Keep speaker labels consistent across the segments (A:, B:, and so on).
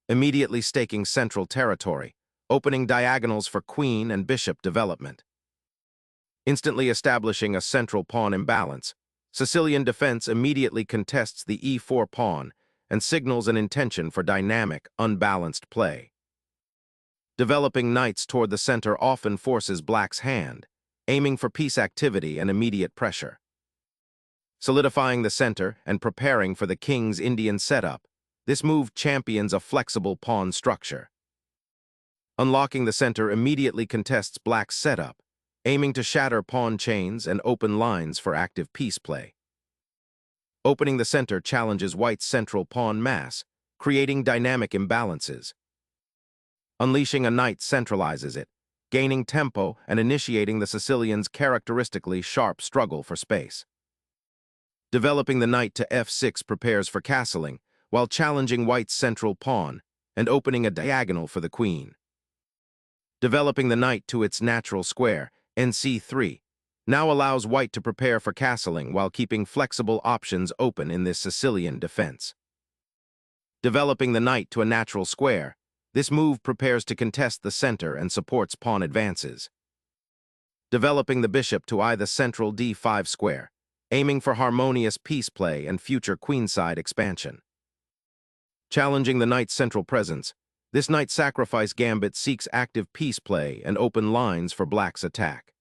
A: immediately staking central territory, opening diagonals for queen and bishop development. Instantly establishing a central pawn imbalance, Sicilian defense immediately contests the e4 pawn and signals an intention for dynamic, unbalanced play. Developing knights toward the center often forces Black's hand, aiming for piece activity and immediate pressure. Solidifying the center and preparing for the king's Indian setup, this move champions a flexible pawn structure. Unlocking the center immediately contests Black's setup, aiming to shatter pawn chains and open lines for active piece play. Opening the center challenges White's central pawn mass, creating dynamic imbalances. Unleashing a knight centralizes it, gaining tempo and initiating the Sicilians' characteristically sharp struggle for space. Developing the knight to f6 prepares for castling, while challenging White's central pawn and opening a diagonal for the queen. Developing the knight to its natural square, nc3, now allows White to prepare for castling while keeping flexible options open in this Sicilian defense. Developing the knight to a natural square, this move prepares to contest the center and supports pawn advances. Developing the bishop to eye the central d5 square, aiming for harmonious piece play and future queenside expansion. Challenging the knight's central presence, this knight sacrifice gambit seeks active piece play and open lines for Black's attack.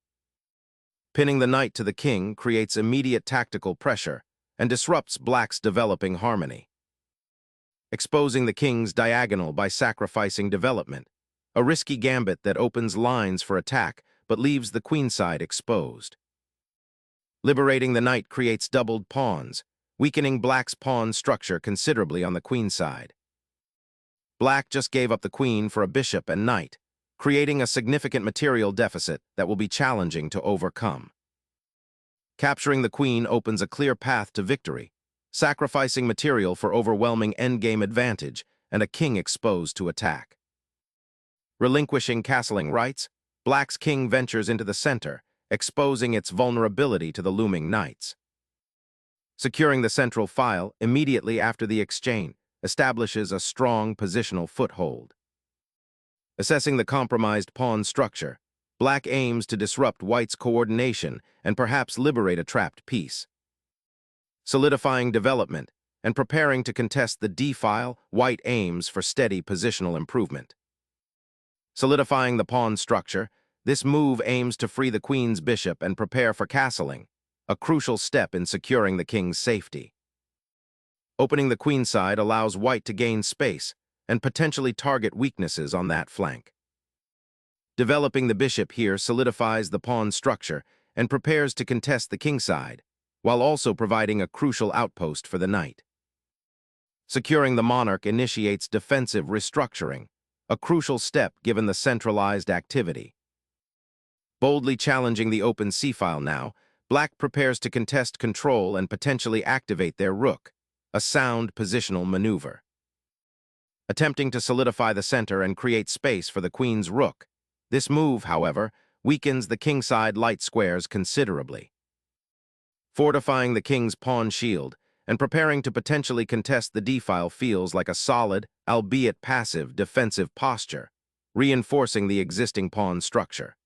A: Pinning the knight to the king creates immediate tactical pressure and disrupts Black's developing harmony. Exposing the king's diagonal by sacrificing development, a risky gambit that opens lines for attack but leaves the queenside exposed. Liberating the knight creates doubled pawns, weakening Black's pawn structure considerably on the queenside. Black just gave up the queen for a bishop and knight, creating a significant material deficit that will be challenging to overcome. Capturing the queen opens a clear path to victory, sacrificing material for overwhelming endgame advantage and a king exposed to attack. Relinquishing castling rights, Black's king ventures into the center, exposing its vulnerability to the looming knights. Securing the central file immediately after the exchange establishes a strong positional foothold. Assessing the compromised pawn structure, Black aims to disrupt White's coordination and perhaps liberate a trapped piece. Solidifying development and preparing to contest the d-file, White aims for steady positional improvement. Solidifying the pawn structure, this move aims to free the queen's bishop and prepare for castling, a crucial step in securing the king's safety. Opening the queenside allows White to gain space and potentially target weaknesses on that flank. Developing the bishop here solidifies the pawn structure and prepares to contest the kingside, while also providing a crucial outpost for the knight. Securing the monarch initiates defensive restructuring, a crucial step given the centralized activity. Boldly challenging the open c-file now, Black prepares to contest control and potentially activate their rook, a sound positional maneuver. Attempting to solidify the center and create space for the queen's rook, this move, however, weakens the kingside light squares considerably. Fortifying the king's pawn shield and preparing to potentially contest the d-file feels like a solid, albeit passive, defensive posture, reinforcing the existing pawn structure.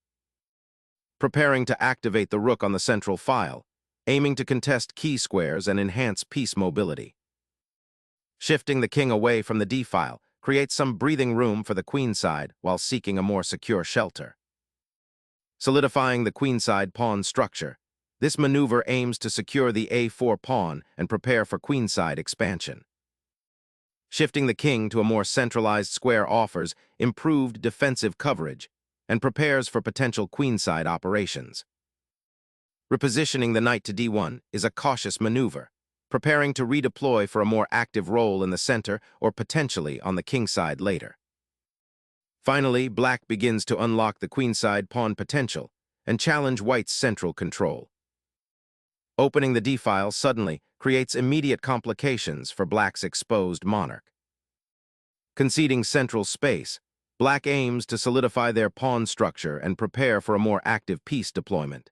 A: Preparing to activate the rook on the central file, aiming to contest key squares and enhance piece mobility. Shifting the king away from the d-file creates some breathing room for the queenside while seeking a more secure shelter. Solidifying the queenside pawn structure, this maneuver aims to secure the a4 pawn and prepare for queenside expansion. Shifting the king to a more centralized square offers improved defensive coverage and prepares for potential queenside operations. Repositioning the knight to d1 is a cautious maneuver, preparing to redeploy for a more active role in the center or potentially on the kingside later. Finally, Black begins to unlock the queenside pawn potential and challenge White's central control. Opening the d-file suddenly creates immediate complications for Black's exposed monarch. Conceding central space, Black aims to solidify their pawn structure and prepare for a more active piece deployment.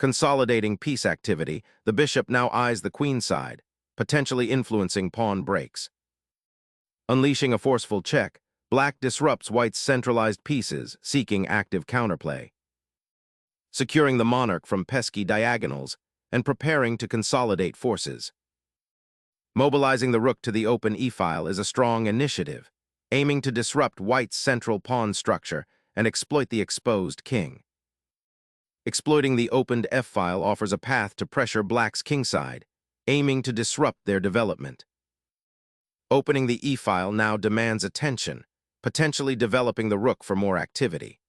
A: Consolidating piece activity, the bishop now eyes the queenside, potentially influencing pawn breaks. Unleashing a forceful check, black disrupts white's centralized pieces, seeking active counterplay. Securing the monarch from pesky diagonals and preparing to consolidate forces. Mobilizing the rook to the open e-file is a strong initiative, aiming to disrupt white's central pawn structure and exploit the exposed king. Exploiting the opened f-file offers a path to pressure black's kingside, aiming to disrupt their development. Opening the e-file now demands attention, potentially developing the rook for more activity.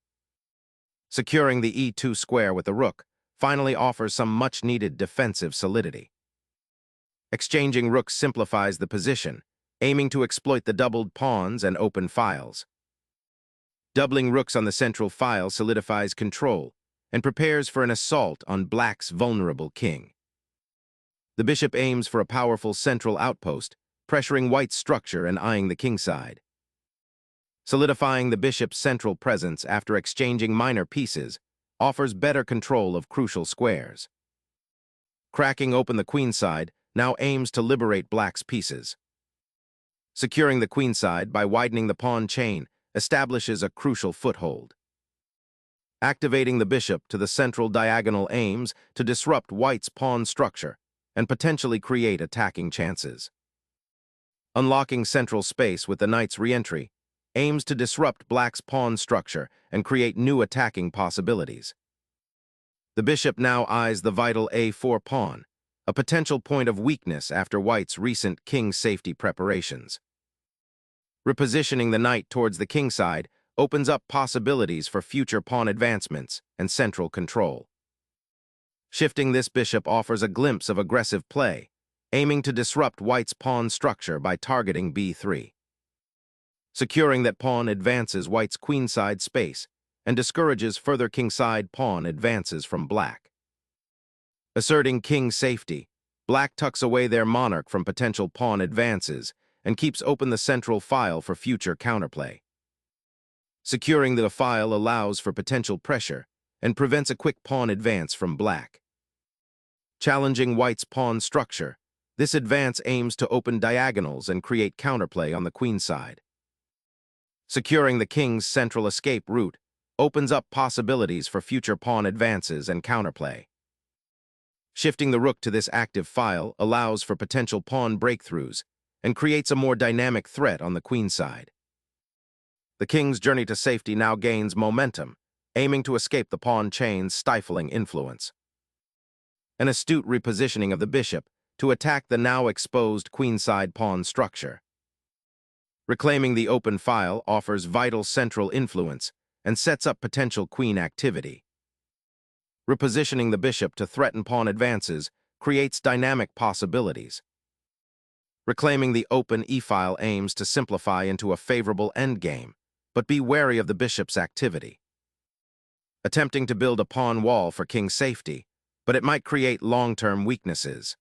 A: Securing the e2 square with the rook finally offers some much-needed defensive solidity. Exchanging rooks simplifies the position, aiming to exploit the doubled pawns and open files. Doubling rooks on the central file solidifies control and prepares for an assault on black's vulnerable king. The bishop aims for a powerful central outpost, pressuring white's structure and eyeing the kingside. Solidifying the bishop's central presence after exchanging minor pieces offers better control of crucial squares. Cracking open the queenside now aims to liberate black's pieces. Securing the queenside by widening the pawn chain establishes a crucial foothold. Activating the bishop to the central diagonal aims to disrupt white's pawn structure and potentially create attacking chances. Unlocking central space with the knight's re-entry aims to disrupt black's pawn structure and create new attacking possibilities. The bishop now eyes the vital a4 pawn, a potential point of weakness after white's recent king safety preparations. Repositioning the knight towards the kingside opens up possibilities for future pawn advancements and central control. Shifting this bishop offers a glimpse of aggressive play, aiming to disrupt white's pawn structure by targeting b3. Securing that pawn advances white's queenside space and discourages further kingside pawn advances from black. Asserting king safety, black tucks away their monarch from potential pawn advances and keeps open the central file for future counterplay. Securing the file allows for potential pressure and prevents a quick pawn advance from black. Challenging white's pawn structure, this advance aims to open diagonals and create counterplay on the queenside. Securing the king's central escape route opens up possibilities for future pawn advances and counterplay. Shifting the rook to this active file allows for potential pawn breakthroughs and creates a more dynamic threat on the queenside. The king's journey to safety now gains momentum, aiming to escape the pawn chain's stifling influence. An astute repositioning of the bishop to attack the now exposed queenside pawn structure. Reclaiming the open file offers vital central influence and sets up potential queen activity. Repositioning the bishop to threaten pawn advances creates dynamic possibilities. Reclaiming the open e-file aims to simplify into a favorable endgame, but be wary of the bishop's activity. Attempting to build a pawn wall for king safety, but it might create long-term weaknesses.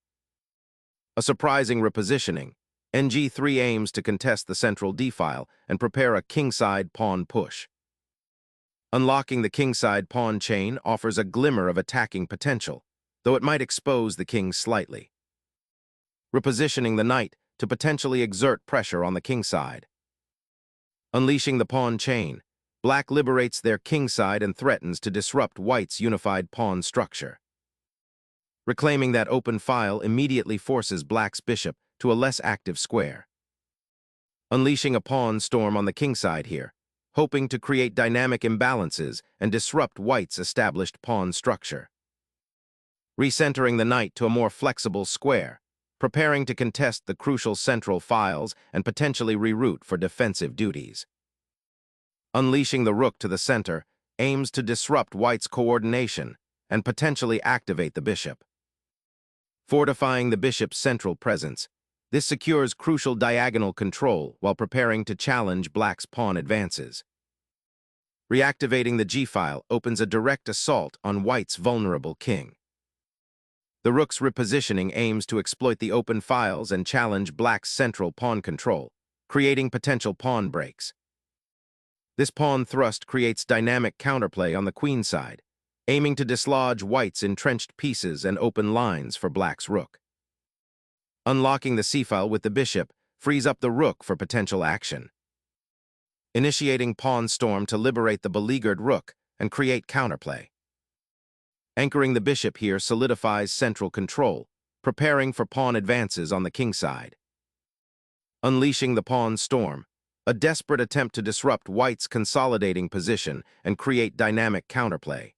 A: A surprising repositioning, ng3 aims to contest the central d-file and prepare a kingside pawn push. Unlocking the kingside pawn chain offers a glimmer of attacking potential, though it might expose the king slightly. Repositioning the knight to potentially exert pressure on the kingside. Unleashing the pawn chain, black liberates their kingside and threatens to disrupt white's unified pawn structure. Reclaiming that open file immediately forces black's bishop to a less active square. Unleashing a pawn storm on the kingside here, hoping to create dynamic imbalances and disrupt white's established pawn structure. Recentering the knight to a more flexible square, preparing to contest the crucial central files and potentially reroute for defensive duties. Unleashing the rook to the center aims to disrupt white's coordination and potentially activate the bishop. Fortifying the bishop's central presence, this secures crucial diagonal control while preparing to challenge black's pawn advances. Reactivating the g-file opens a direct assault on white's vulnerable king. The rook's repositioning aims to exploit the open files and challenge black's central pawn control, creating potential pawn breaks. This pawn thrust creates dynamic counterplay on the queenside, aiming to dislodge white's entrenched pieces and open lines for black's rook. Unlocking the c-file with the bishop frees up the rook for potential action. Initiating pawn storm to liberate the beleaguered rook and create counterplay. Anchoring the bishop here solidifies central control, preparing for pawn advances on the king side. Unleashing the pawn storm, a desperate attempt to disrupt white's consolidating position and create dynamic counterplay.